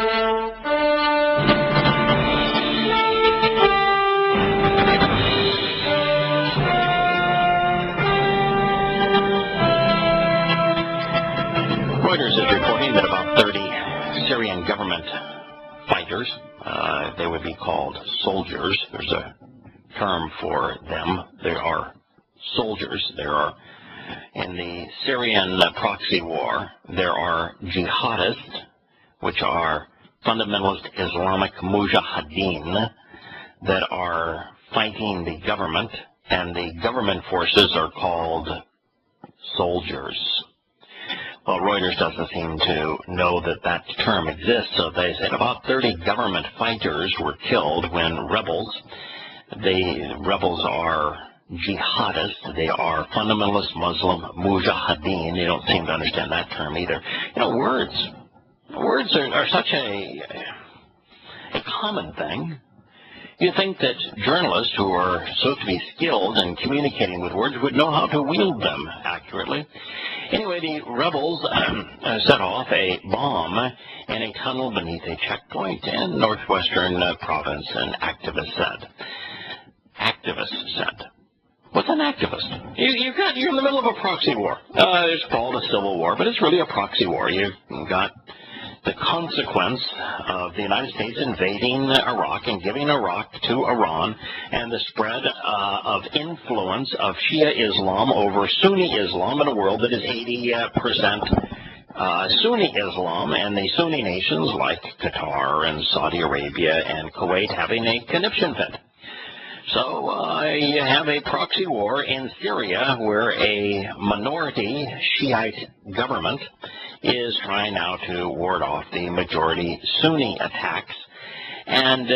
Reuters is reporting that about 30 Syrian government fighters, they would be called soldiers. There's a term for them. They are soldiers. There are, in the Syrian proxy war, there are jihadists, which are fundamentalist Islamic mujahideen that are fighting the government, and the government forces are called soldiers. Well, Reuters doesn't seem to know that that term exists, so they said about 30 government fighters were killed when the rebels are jihadists, they are fundamentalist Muslim mujahideen. They don't seem to understand that term either. You know, words are such a common thing. You think that journalists who are so to be skilled in communicating with words would know how to wield them accurately. Anyway, the rebels set off a bomb in a tunnel beneath a checkpoint in northwestern province, an activist said. What's an activist? You're in the middle of a proxy war. It's called a civil war, but it's really a proxy war. You've got the consequence of the United States invading Iraq and giving Iraq to Iran, and the spread of influence of Shia Islam over Sunni Islam in a world that is 80% Sunni Islam, and the Sunni nations like Qatar and Saudi Arabia and Kuwait having a conniption fit. So you have a proxy war in Syria where a minority Shiite government is trying now to ward off the majority Sunni attacks. And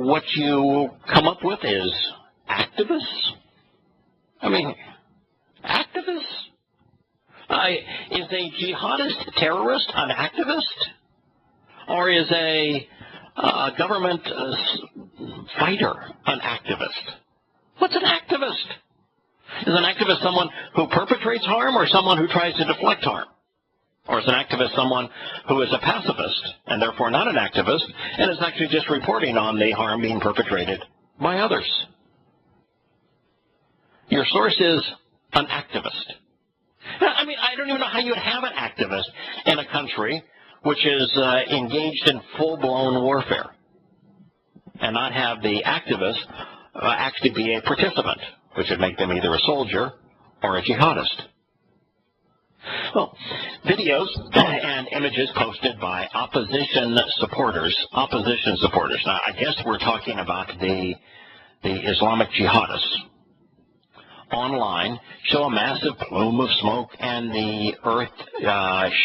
what you come up with is activists? I mean, activists? Is a jihadist terrorist an activist? Or is a government fighter an activist? What's an activist? Is an activist someone who perpetrates harm or someone who tries to deflect harm? Or is an activist someone who is a pacifist and therefore not an activist and is actually just reporting on the harm being perpetrated by others? Your source is an activist. I mean, I don't even know how you'd have an activist in a country which is engaged in full-blown warfare and not have the activist actually be a participant, which would make them either a soldier or a jihadist. Well, videos and images posted by opposition supporters. Now, I guess we're talking about the Islamic jihadists. Online show a massive plume of smoke and the earth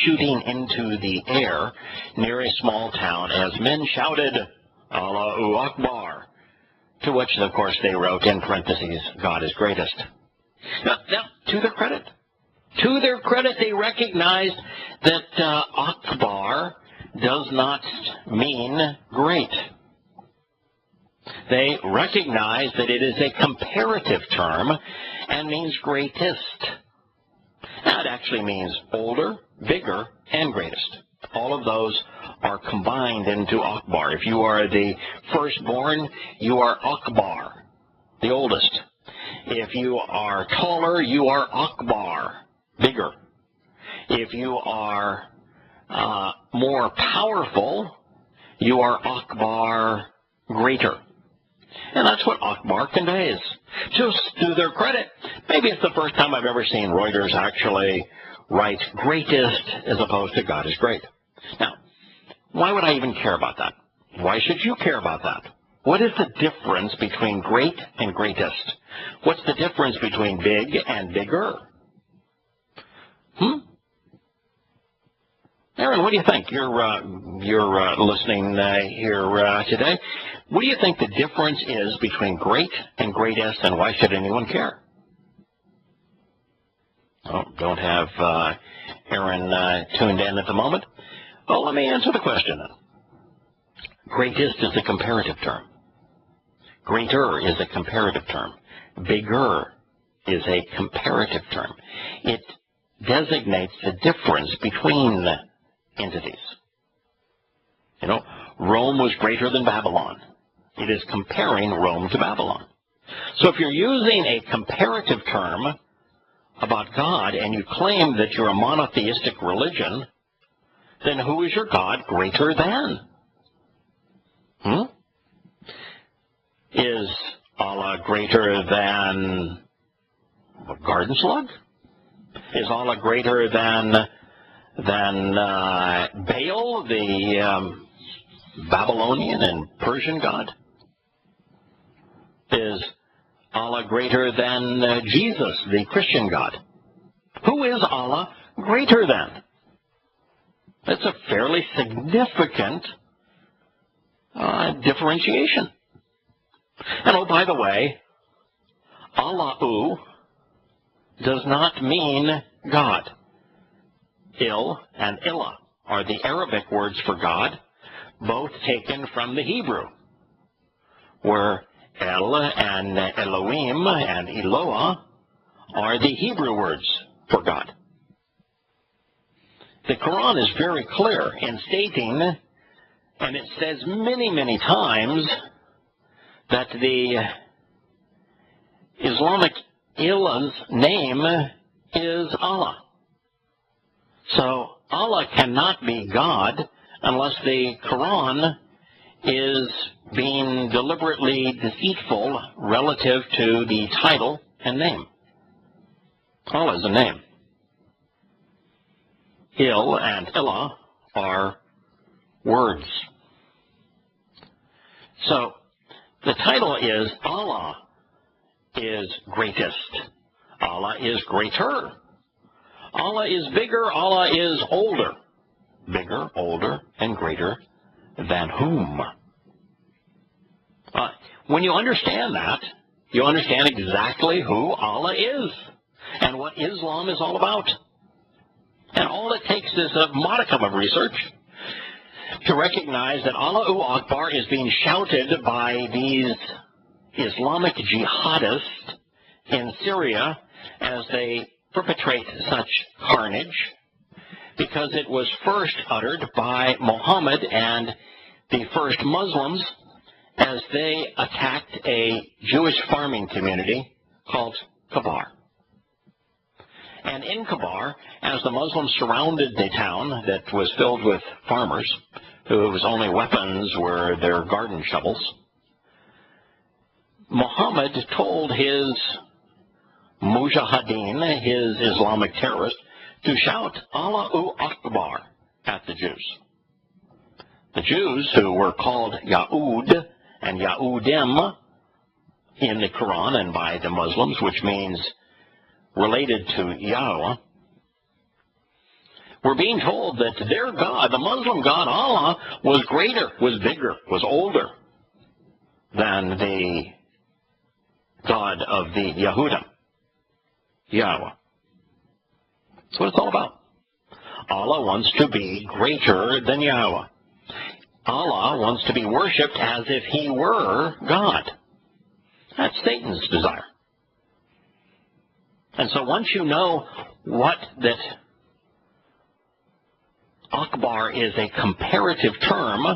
shooting into the air near a small town as men shouted, Allahu Akbar, to which, of course, they wrote in parentheses, God is greatest. Now, to their credit, they recognized that Akbar does not mean great. They recognize that it is a comparative term and means greatest. Now, it actually means older, bigger, and greatest. All of those are combined into Akbar. If you are the firstborn, you are Akbar, the oldest. If you are taller, you are Akbar, bigger. If you are more powerful, you are Akbar, greater. And that's what Akbar conveys. Just to their credit, maybe it's the first time I've ever seen Reuters actually write greatest as opposed to God is great. Now, why would I even care about that? Why should you care about that? What is the difference between great and greatest? What's the difference between big and bigger? Aaron, what do you think? You're listening here today. What do you think the difference is between great and greatest, and why should anyone care? Oh, don't have Aaron tuned in at the moment. Well, let me answer the question then. Greatest is a comparative term. Greater is a comparative term. Bigger is a comparative term. It designates the difference between entities. You know, Rome was greater than Babylon. It is comparing Rome to Babylon. So if you're using a comparative term about God and you claim that you're a monotheistic religion, then who is your God greater than? Is Allah greater than a garden slug? Is Allah greater than Baal, the Babylonian and Persian god? Is Allah greater than Jesus, the Christian God? Who is Allah greater than? That's a fairly significant differentiation. And oh, by the way, Allahu does not mean God. Il and Ilah are the Arabic words for God, both taken from the Hebrew, where El and Elohim and Eloah are the Hebrew words for God. The Quran is very clear in stating, and it says many, many times, that the Islamic Ilah's name is Allah. So Allah cannot be God unless the Quran is being deliberately deceitful relative to the title and name. Allah is a name. Il and Ilah are words. So the title is Allah is greatest. Allah is greater. Allah is bigger. Allah is older. Bigger, older, and greater than whom? When you understand that, you understand exactly who Allah is and what Islam is all about. And all it takes is a modicum of research to recognize that Allahu Akbar is being shouted by these Islamic jihadists in Syria as they perpetrate such carnage, because it was first uttered by Muhammad and the first Muslims as they attacked a Jewish farming community called Kabar. And in Kabar, as the Muslims surrounded the town that was filled with farmers, whose only weapons were their garden shovels, Muhammad told his mujahideen, his Islamic terrorists, to shout Allahu Akbar at the Jews. The Jews, who were called Yahud and Yahudim in the Quran and by the Muslims, which means related to Yahweh, were being told that their God, the Muslim God Allah, was greater, was bigger, was older than the God of the Yahudim, Yahweh. That's what it's all about. Allah wants to be greater than Yahweh. Allah wants to be worshipped as if he were God. That's Satan's desire. And so once you know that Akbar is a comparative term,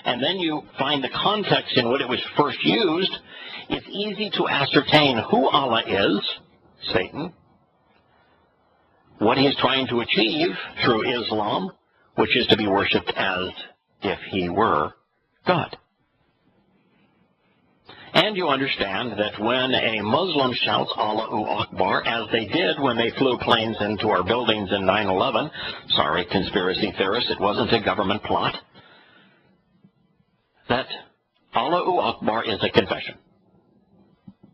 and then you find the context in which it was first used, it's easy to ascertain who Allah is, Satan, what he is trying to achieve through Islam, which is to be worshipped as if he were God. And you understand that when a Muslim shouts Allahu Akbar, as they did when they flew planes into our buildings in 9/11, sorry, conspiracy theorists, it wasn't a government plot, that Allahu Akbar is a confession.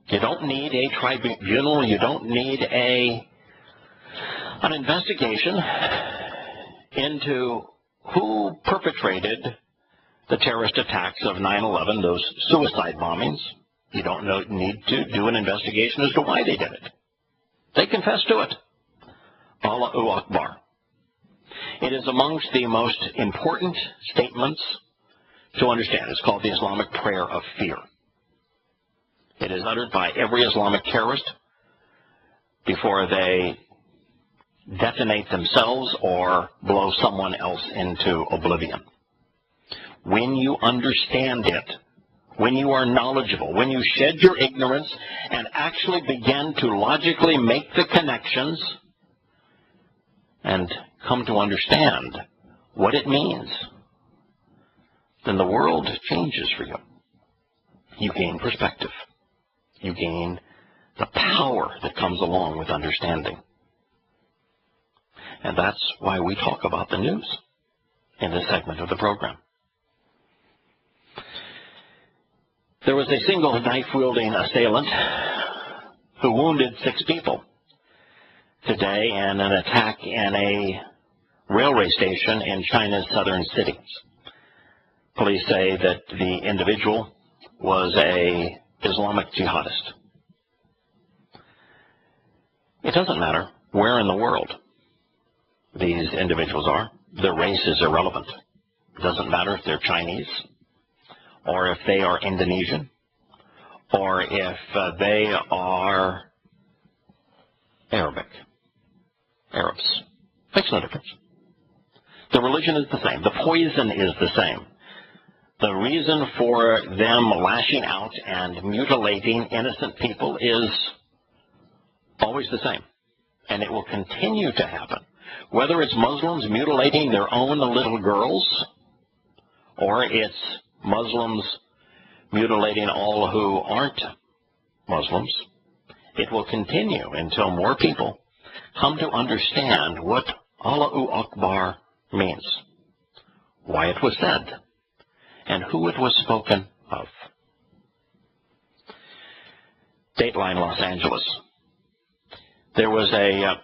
You don't need a tribunal, you don't need an investigation into who perpetrated the terrorist attacks of 9/11, those suicide bombings. You don't need to do an investigation as to why they did it. They confessed to it. Allahu Akbar. It is amongst the most important statements to understand. It's called the Islamic prayer of fear. It is uttered by every Islamic terrorist before they detonate themselves or blow someone else into oblivion. when you understand it, when you are knowledgeable, when you shed your ignorance and actually begin to logically make the connections and come to understand what it means, then the world changes for you. You gain perspective. You gain the power that comes along with understanding. And that's why we talk about the news in this segment of the program. There was a single knife-wielding assailant who wounded 6 people today in an attack in a railway station in China's southern cities. Police say that the individual was an Islamic jihadist. It doesn't matter where in the world these individuals are. Their race is irrelevant. It doesn't matter if they're Chinese, or if they are Indonesian, or if they are Arabic. Arabs. Makes no difference. The religion is the same. The poison is the same. The reason for them lashing out and mutilating innocent people is always the same. And it will continue to happen. Whether it's Muslims mutilating their own little girls, or it's Muslims mutilating all who aren't Muslims, it will continue until more people come to understand what Allahu Akbar means, why it was said, and who it was spoken of. Dateline, Los Angeles. There was a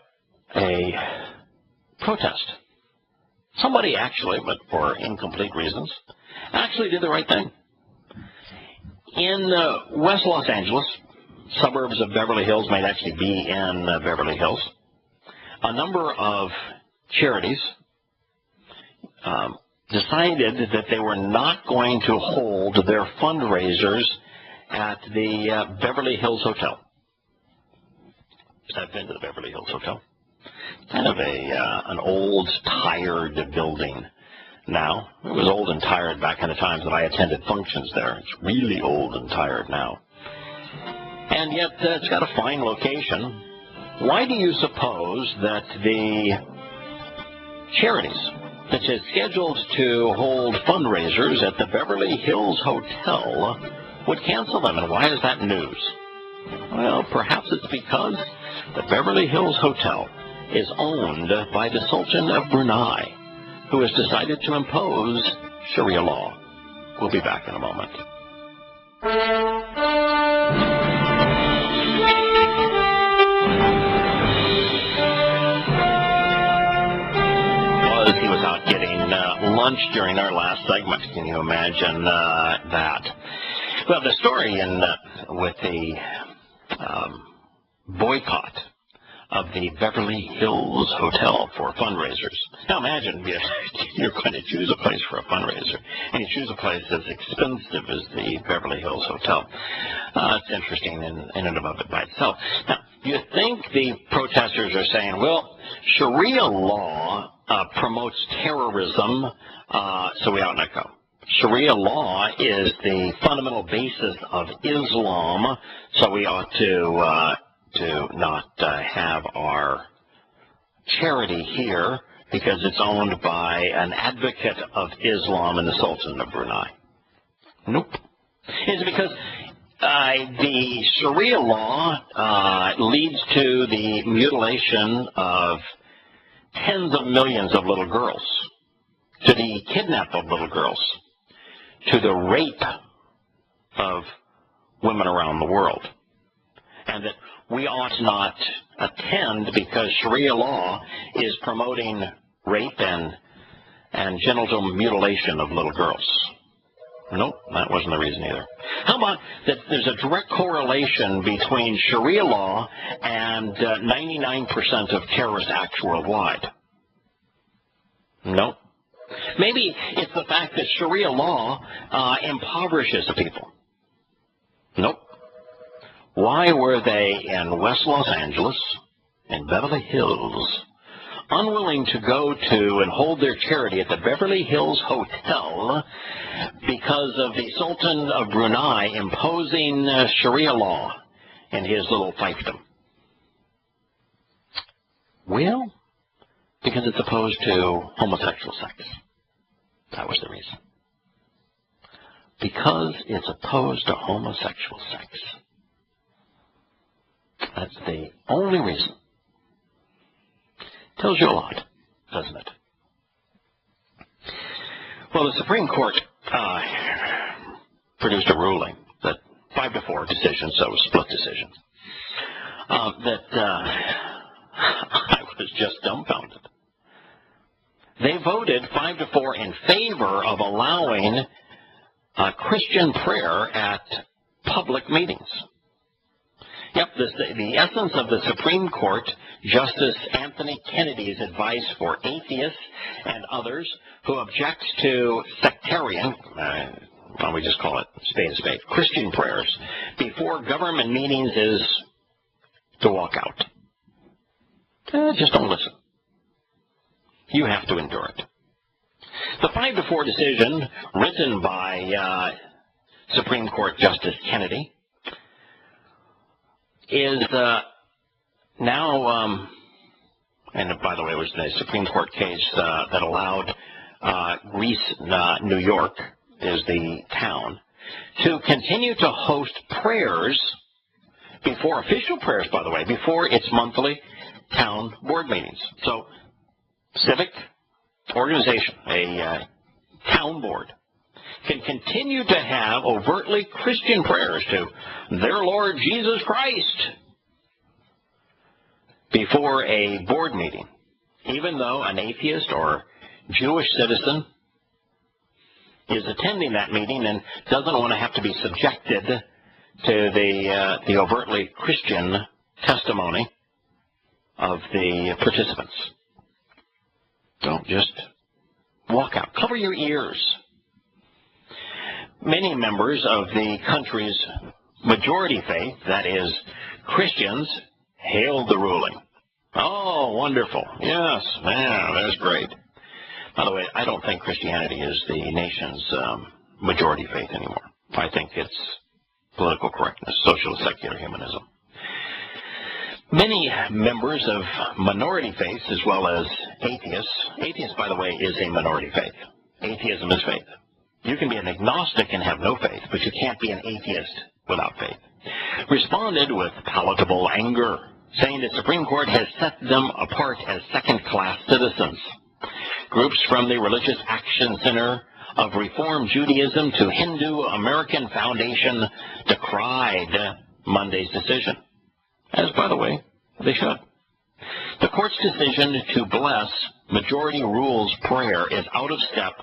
protest. Somebody actually, but for incomplete reasons, actually did the right thing. In West Los Angeles, suburbs of Beverly Hills, might actually be in Beverly Hills, a number of charities decided that they were not going to hold their fundraisers at the Beverly Hills Hotel. I've been to the Beverly Hills Hotel. Kind of an old, tired building now. It was old and tired back in the times that I attended functions there. It's really old and tired now. And yet it's got a fine location. Why do you suppose that the charities that is scheduled to hold fundraisers at the Beverly Hills Hotel would cancel them? And why is that news? Well, perhaps it's because the Beverly Hills Hotel is owned by the Sultan of Brunei, who has decided to impose Sharia law. We'll be back in a moment. He was out getting lunch during our last segment. Can you imagine that? Well, the story with the boycott of the Beverly Hills Hotel for fundraisers. Now imagine you're going to choose a place for a fundraiser, and you choose a place as expensive as the Beverly Hills Hotel. It's interesting in and of it by itself. Now, you think the protesters are saying, well, Sharia law promotes terrorism, so we ought not go. Sharia law is the fundamental basis of Islam, so we ought to not have our charity here because it's owned by an advocate of Islam and the Sultan of Brunei. Nope. It's because the Sharia law leads to the mutilation of tens of millions of little girls, to the kidnap of little girls, to the rape of women around the world. And that we ought not attend because Sharia law is promoting rape and genital mutilation of little girls. Nope, that wasn't the reason either. How about that there's a direct correlation between Sharia law and 99% of terrorist acts worldwide? Nope. Maybe it's the fact that Sharia law impoverishes the people. Nope. Why were they in West Los Angeles, in Beverly Hills, unwilling to go to and hold their charity at the Beverly Hills Hotel because of the Sultan of Brunei imposing Sharia law in his little fiefdom? Well, because it's opposed to homosexual sex. That was the reason. Because it's opposed to homosexual sex. That's the only reason. Tells you a lot, doesn't it? Well, the Supreme Court produced a ruling that 5-4 decision, so split decision, that I was just dumbfounded. They voted 5-4 in favor of allowing Christian prayer at public meetings. Yep, the essence of the Supreme Court, Justice Anthony Kennedy's advice for atheists and others who object to sectarian, well, we just call it spade, Christian prayers before government meetings is to walk out. Just don't listen. You have to endure it. The 5-4 decision, written by Supreme Court Justice Kennedy, is now, and by the way, it was the Supreme Court case that allowed Greece, New York is the town, to continue to host prayers before, official prayers, by the way, before its monthly town board meetings. So, civic organization, a town board, can continue to have overtly Christian prayers to their Lord Jesus Christ before a board meeting, even though an atheist or Jewish citizen is attending that meeting and doesn't want to have to be subjected to the overtly Christian testimony of the participants. Don't just walk out. Cover your ears. Many members of the country's majority faith, that is, Christians, hailed the ruling. Oh, wonderful. Yes, man, that's great. By the way, I don't think Christianity is the nation's majority faith anymore. I think it's political correctness, social secular humanism. Many members of minority faiths, as well as atheists, by the way, is a minority faith. Atheism is faith. You can be an agnostic and have no faith, but you can't be an atheist without faith. Responded with palatable anger, saying the Supreme Court has set them apart as second-class citizens. Groups from the Religious Action Center of Reform Judaism to Hindu American Foundation decried Monday's decision. As, by the way, they should. The court's decision to bless majority rules prayer is out of step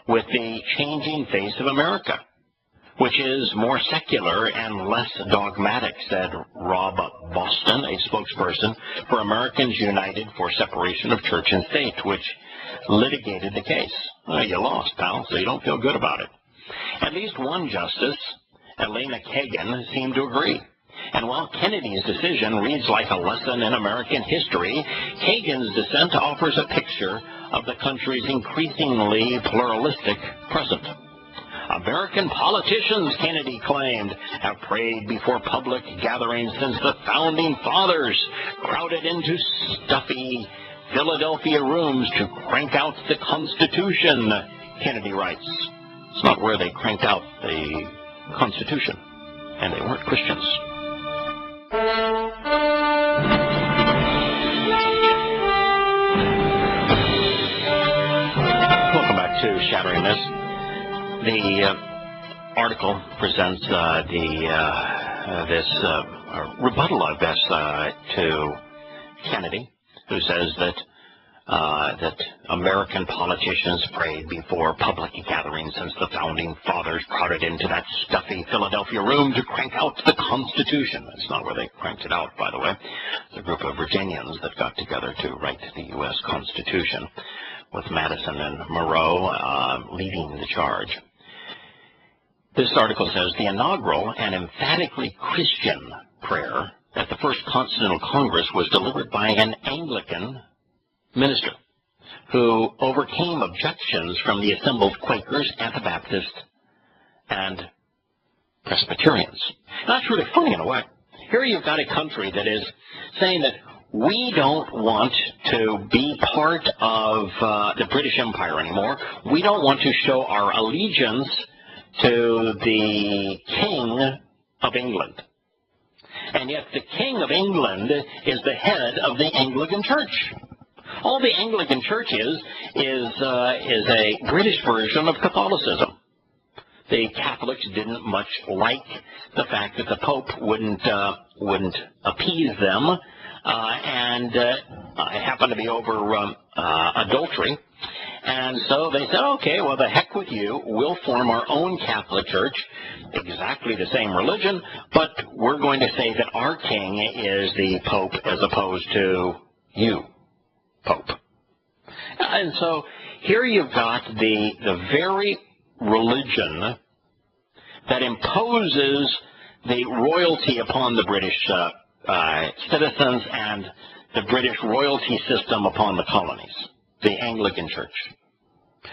with the changing face of America, which is more secular and less dogmatic, said Rob Boston, a spokesperson for Americans United for Separation of Church and State, which litigated the case. Well, you lost, pal, so you don't feel good about it. At least one justice, Elena Kagan, seemed to agree. And while Kennedy's decision reads like a lesson in American history, Kagan's dissent offers a picture of the country's increasingly pluralistic present. American politicians, Kennedy claimed, have prayed before public gatherings since the Founding Fathers crowded into stuffy Philadelphia rooms to crank out the Constitution, Kennedy writes. It's not where they cranked out the Constitution, and they weren't Christians. Welcome back to Shattering This. The article presents this rebuttal, I guess, to Kennedy, who says that American politicians prayed before public gatherings since the Founding Fathers crowded into that stuffy Philadelphia room to crank out the Constitution. That's not where they cranked it out, by the way. It's a group of Virginians that got together to write the U.S. Constitution, with Madison and Monroe leading the charge. This article says the inaugural and emphatically Christian prayer at the First Continental Congress was delivered by an Anglican minister who overcame objections from the assembled Quakers, Anabaptists, and Presbyterians. Now, that's really funny in a way. Here you've got a country that is saying that we don't want to be part of the British Empire anymore. We don't want to show our allegiance to the King of England. And yet the King of England is the head of the Anglican Church. All the Anglican Church is a British version of Catholicism. The Catholics didn't much like the fact that the Pope wouldn't appease them, and it happened to be over adultery. And so they said, okay, well, the heck with you. We'll form our own Catholic Church, exactly the same religion, but we're going to say that our king is the Pope as opposed to you, Pope. And so here you've got the very religion that imposes the royalty upon the British citizens and the British royalty system upon the colonies, the Anglican Church.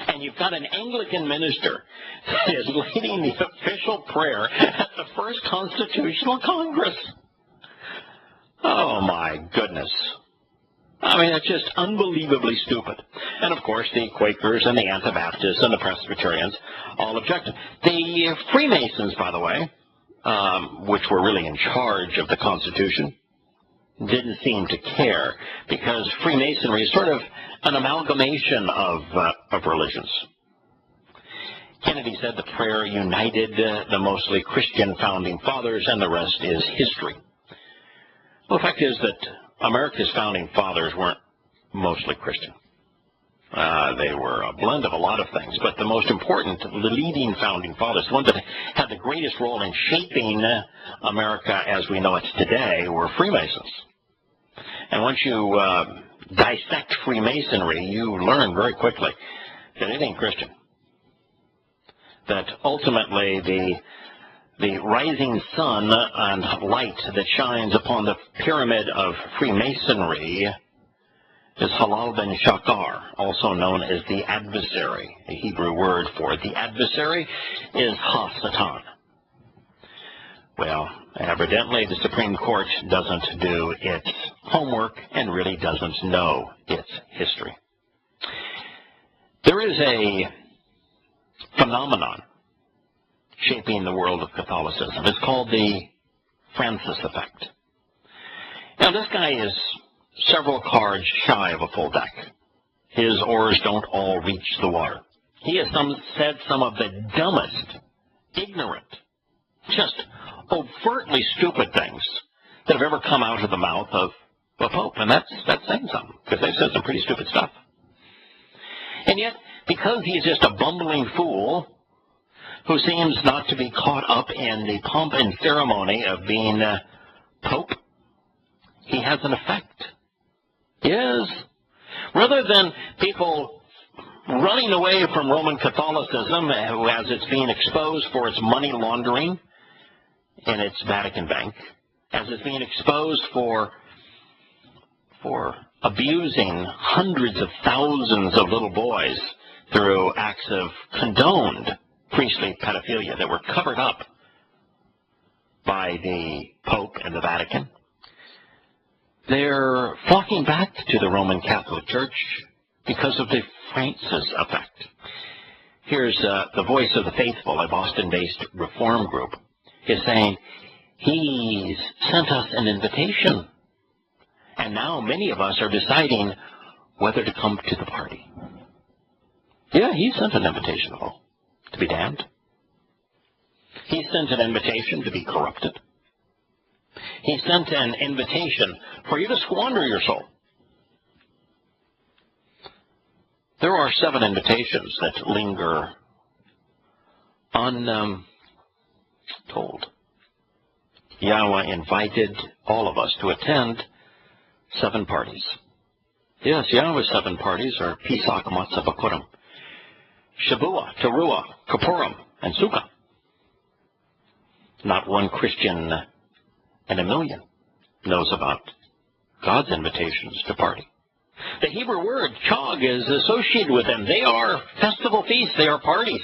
And you've got an Anglican minister that is leading the official prayer at the first Constitutional Congress. Oh, my goodness. I mean, it's just unbelievably stupid. And, of course, the Quakers and the Anabaptists and the Presbyterians all objected. The Freemasons, by the way, which were really in charge of the Constitution, didn't seem to care, because Freemasonry is sort of an amalgamation of religions. Kennedy said the prayer united the mostly Christian founding fathers, and the rest is history. Well, the fact is that America's founding fathers weren't mostly Christian. They were a blend of a lot of things, but the most important, the leading founding fathers, the ones that had the greatest role in shaping America as we know it today, were Freemasons. And once you dissect Freemasonry, you learn very quickly that it ain't Christian. That ultimately the rising sun and light that shines upon the pyramid of Freemasonry is Halal ben Shakar, also known as the adversary. A Hebrew word for the adversary is Ha-Satan. Well, evidently the Supreme Court doesn't do its homework and really doesn't know its history. There is a phenomenon shaping the world of Catholicism. It's called the Francis effect. Now, this guy is several cards shy of a full deck. His oars don't all reach the water. He has said some of the dumbest, ignorant, just overtly stupid things that have ever come out of the mouth of a pope. And that's saying something, because they've said some pretty stupid stuff. And yet, because he's just a bumbling fool who seems not to be caught up in the pomp and ceremony of being pope, he has an effect. Yes. Rather than people running away from Roman Catholicism as it's being exposed for its money laundering in its Vatican Bank, as it's being exposed for abusing hundreds of thousands of little boys through acts of condoned priestly pedophilia that were covered up by the Pope and the Vatican, they're flocking back to the Roman Catholic Church because of the Francis effect. Here's the Voice of the Faithful, a Boston-based reform group, is saying, he's sent us an invitation, and now many of us are deciding whether to come to the party. Yeah, he sent an invitation, though, to be damned. He sent an invitation to be corrupted. He sent an invitation for you to squander your soul. There are 7 invitations that linger untold. Yahweh invited all of us to attend 7 parties. Yes, Yahweh's 7 parties are Pesach, Matzah, Bakurim, Shavua, Teruah, Kippurim, and Sukkah. Not one Christian in a million knows about God's invitations to party. The Hebrew word chog is associated with them. They are festival feasts. They are parties,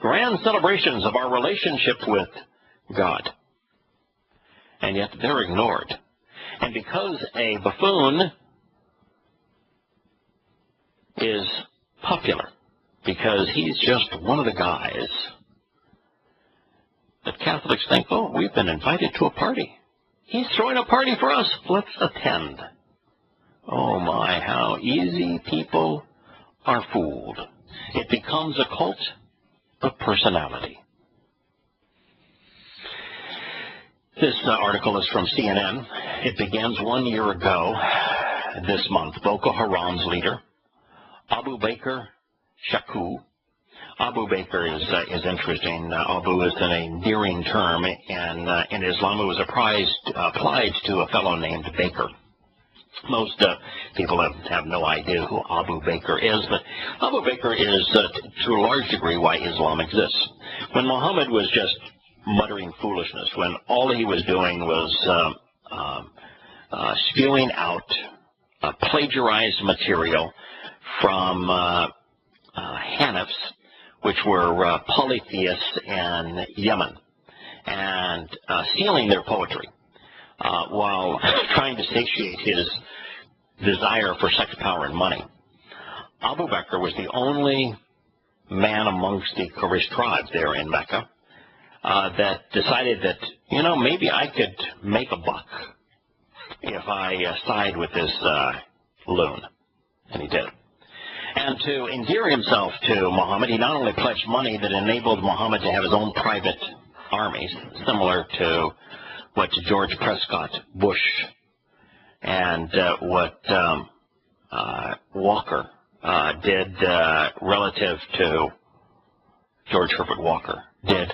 grand celebrations of our relationship with God. And yet they're ignored. And because a buffoon is popular, because he's just one of the guys, that Catholics think, oh, we've been invited to a party. He's throwing a party for us. Let's attend. Oh my, how easy people are fooled. It becomes a cult of personality. This article is from CNN. It begins 1 year ago this month. Boko Haram's leader, Abu Bakr Shaku. Abu Bakr is interesting. Abu is an endearing term, and in Islam it was applied to a fellow named Baker. Most people have no idea who Abu Bakr is, but Abu Bakr is, to a large degree, why Islam exists. When Muhammad was just muttering foolishness, when all he was doing was spewing out plagiarized material from Hanifs, which were polytheists in Yemen, and stealing their poetry while trying to satiate his desire for sex, power, and money. Abu Bakr was the only man amongst the Quraysh tribes there in Mecca that decided that, you know, maybe I could make a buck if I side with this loon. And he did. And to endear himself to Muhammad, he not only pledged money that enabled Muhammad to have his own private armies, similar to what George Prescott Bush and what Walker did relative to George Herbert Walker did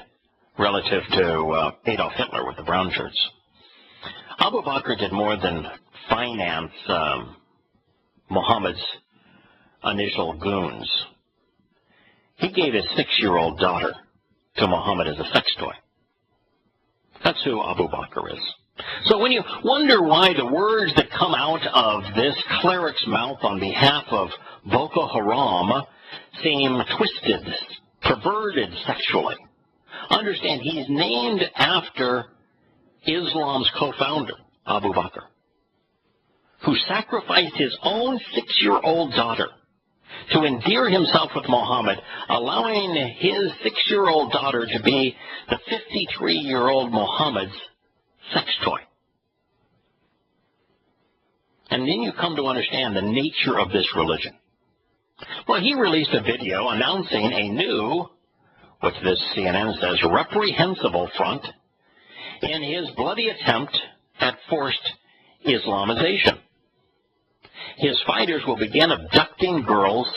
relative to Adolf Hitler with the brown shirts. Abu Bakr did more than finance Muhammad's initial goons. He gave his 6-year-old daughter to Muhammad as a sex toy. That's who Abu Bakr is. So when you wonder why the words that come out of this cleric's mouth on behalf of Boko Haram seem twisted, perverted sexually, understand he's named after Islam's co-founder, Abu Bakr, who sacrificed his own 6-year-old daughter to endear himself with Muhammad, allowing his 6-year-old daughter to be the 53-year-old Muhammad's sex toy. And then you come to understand the nature of this religion. Well, he released a video announcing a new, what this CNN says, reprehensible front in his bloody attempt at forced Islamization. His fighters will begin abducting girls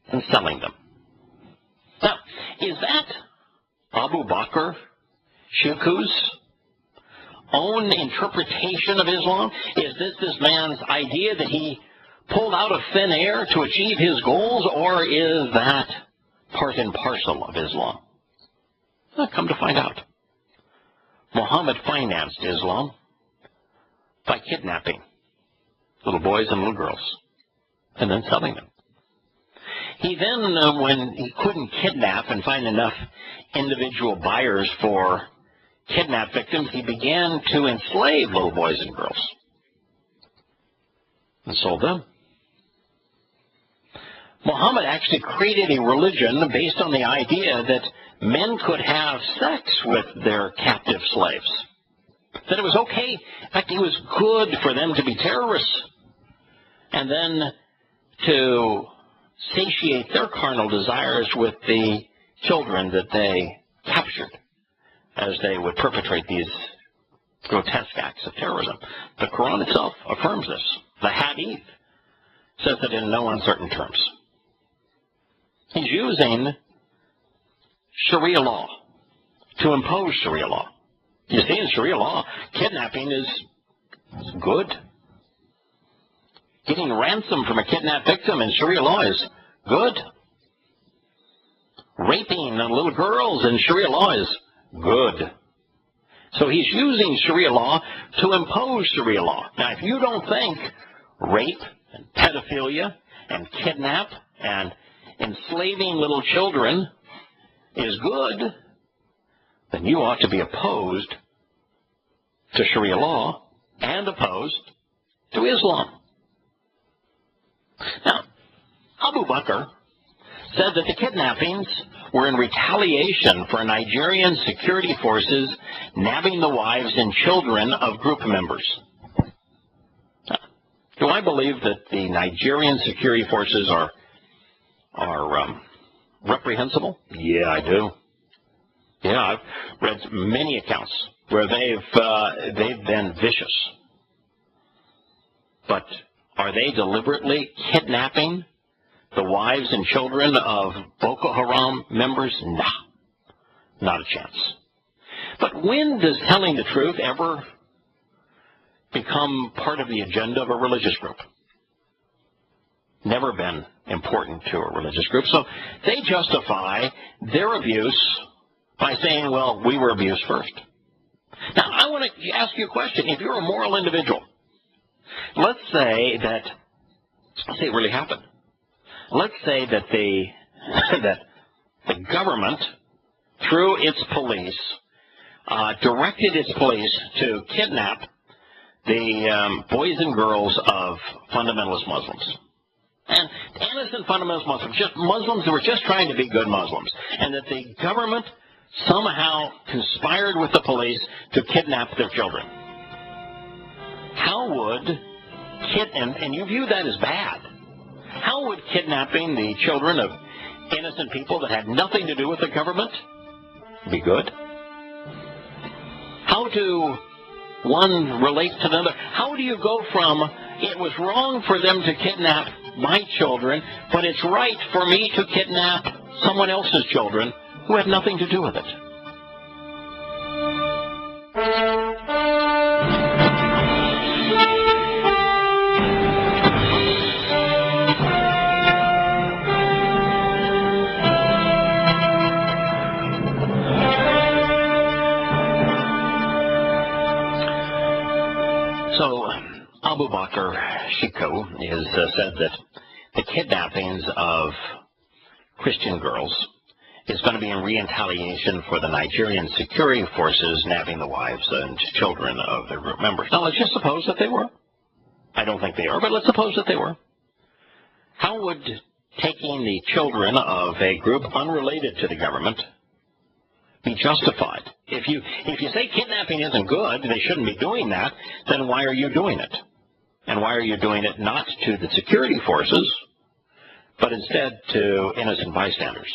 and selling them. Now, is that Abu Bakr Shaku's own interpretation of Islam? Is this man's idea that he pulled out of thin air to achieve his goals, or is that part and parcel of Islam? Well, come to find out. Muhammad financed Islam by kidnapping little boys and little girls, and then selling them. He then, when he couldn't kidnap and find enough individual buyers for kidnapped victims, he began to enslave little boys and girls and sold them. Muhammad actually created a religion based on the idea that men could have sex with their captive slaves, that it was okay, in fact, it was good for them to be terrorists, and then to satiate their carnal desires with the children that they captured as they would perpetrate these grotesque acts of terrorism. The Quran itself affirms this. The Hadith says it in no uncertain terms. He's using Sharia law to impose Sharia law. You see, in Sharia law, kidnapping is good. Getting ransom from a kidnapped victim in Sharia law is good. Raping little girls in Sharia law is good. So he's using Sharia law to impose Sharia law. Now, if you don't think rape and pedophilia and kidnap and enslaving little children is good, then you ought to be opposed to Sharia law and opposed to Islam. Now, Abu Bakr said that the kidnappings were in retaliation for Nigerian security forces nabbing the wives and children of group members. Now, do I believe that the Nigerian security forces are reprehensible? Yeah, I do. Yeah, I've read many accounts where they've been vicious. But are they deliberately kidnapping the wives and children of Boko Haram members? Nah, not a chance. But when does telling the truth ever become part of the agenda of a religious group? Never been important to a religious group. So they justify their abuse by saying, well, we were abused first. Now, I want to ask you a question. If you're a moral individual, let's say it really happened. Let's say that the government, through its police, directed its police to kidnap the boys and girls of fundamentalist Muslims. And innocent fundamentalist Muslims, just Muslims who were just trying to be good Muslims. And that the government somehow conspired with the police to kidnap their children. How would, and you view that as bad, how would kidnapping the children of innocent people that had nothing to do with the government be good? How do one relate to the other? How do you go from, it was wrong for them to kidnap my children, but it's right for me to kidnap someone else's children who had nothing to do with it? So, Abu Bakr Shiko is said that the kidnappings of Christian girls is going to be in retaliation for the Nigerian security forces nabbing the wives and children of their group members. Now, let's just suppose that they were. I don't think they are, but let's suppose that they were. How would taking the children of a group unrelated to the government be justified? If you say kidnapping isn't good, they shouldn't be doing that, then why are you doing it? And why are you doing it not to the security forces, but instead to innocent bystanders?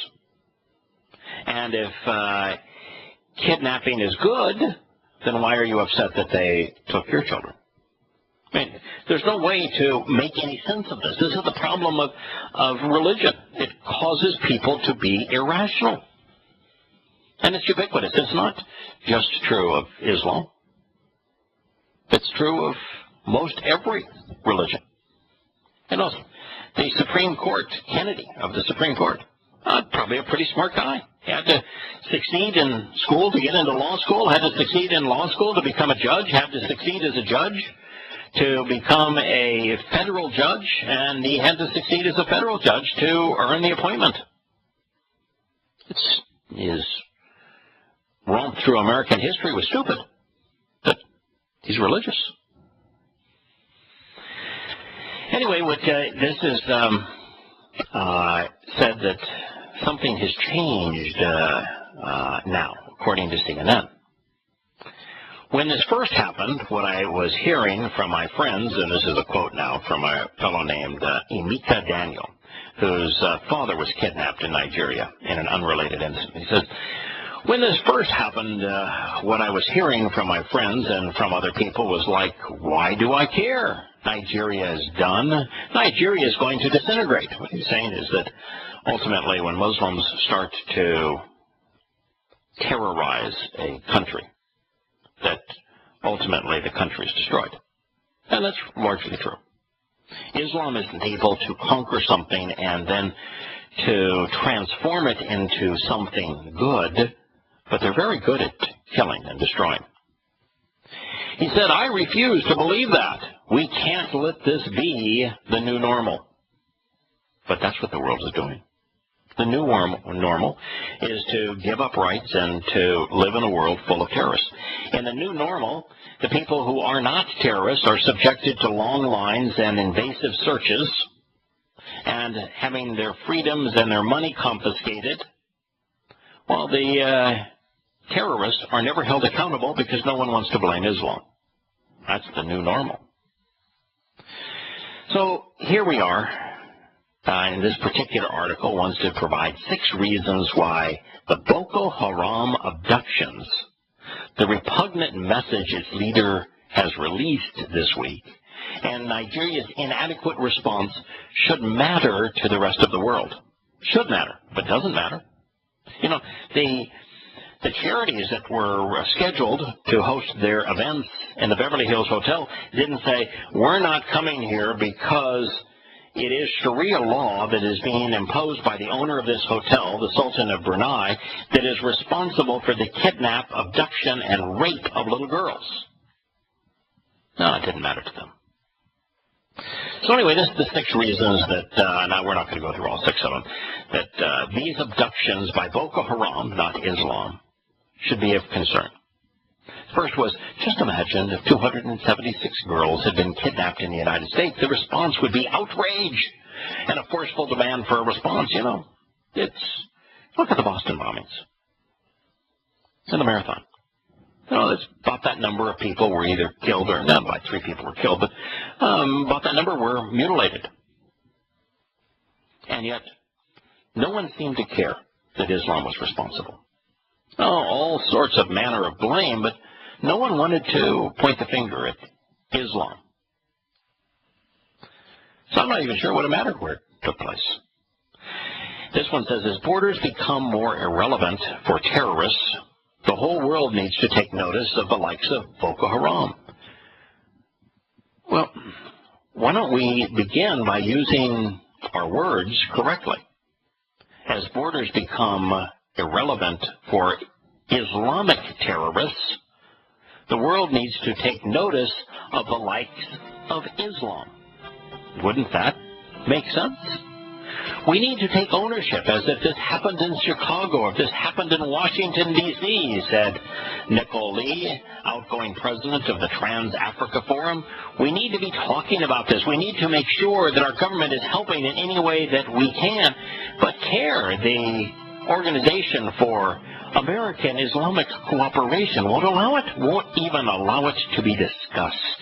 And if kidnapping is good, then why are you upset that they took your children? I mean, there's no way to make any sense of this. This is the problem of religion. It causes people to be irrational. And it's ubiquitous. It's not just true of Islam. It's true of most every religion. And also, the Supreme Court, Kennedy of the Supreme Court, probably a pretty smart guy. He had to succeed in school to get into law school, had to succeed in law school to become a judge, had to succeed as a judge to become a federal judge, and he had to succeed as a federal judge to earn the appointment. His romp through American history was stupid, but he's religious. Anyway, this is said that something has changed now, according to CNN. When this first happened, what I was hearing from my friends, and this is a quote now from a fellow named Emeka Daniel, whose father was kidnapped in Nigeria in an unrelated incident. He says, when this first happened, what I was hearing from my friends and from other people was like, why do I care? Nigeria is done. Nigeria is going to disintegrate. What he's saying is that ultimately when Muslims start to terrorize a country, that ultimately the country is destroyed. And that's largely true. Islam isn't able to conquer something and then to transform it into something good, but they're very good at killing and destroying. He said, I refuse to believe that. We can't let this be the new normal. But that's what the world is doing. The new normal is to give up rights and to live in a world full of terrorists. In the new normal, the people who are not terrorists are subjected to long lines and invasive searches and having their freedoms and their money confiscated, while the terrorists are never held accountable because no one wants to blame Islam. That's the new normal. So here we are. In this particular article wants to provide 6 reasons why the Boko Haram abductions, the repugnant message its leader has released this week, and Nigeria's inadequate response should matter to the rest of the world. Should matter, but doesn't matter. You know, the charities that were scheduled to host their events in the Beverly Hills Hotel didn't say, we're not coming here because it is Sharia law that is being imposed by the owner of this hotel, the Sultan of Brunei, that is responsible for the kidnap, abduction, and rape of little girls. No, it didn't matter to them. So anyway, this is the 6 reasons that, now we're not going to go through all 6 of them, that these abductions by Boko Haram, not Islam, should be of concern. First was, just imagine if 276 girls had been kidnapped in the United States, the response would be outrage and a forceful demand for a response. You know, look at the Boston bombings and the marathon. You know, it's about that number of people were either killed or, not about 3 people were killed, but about that number were mutilated. And yet, no one seemed to care that Islam was responsible. Oh, all sorts of manner of blame, but no one wanted to point the finger at Islam. So I'm not even sure what it mattered where it took place. This one says, as borders become more irrelevant for terrorists, the whole world needs to take notice of the likes of Boko Haram. Well, why don't we begin by using our words correctly? As borders become irrelevant for Islamic terrorists, the world needs to take notice of the likes of Islam. Wouldn't that make sense? We need to take ownership as if this happened in Chicago or if this happened in Washington, D.C., said Nicole Lee, outgoing president of the Trans-Africa Forum. We need to be talking about this. We need to make sure that our government is helping in any way that we can. But CARE, the Organization for American Islamic Cooperation, won't even allow it to be discussed.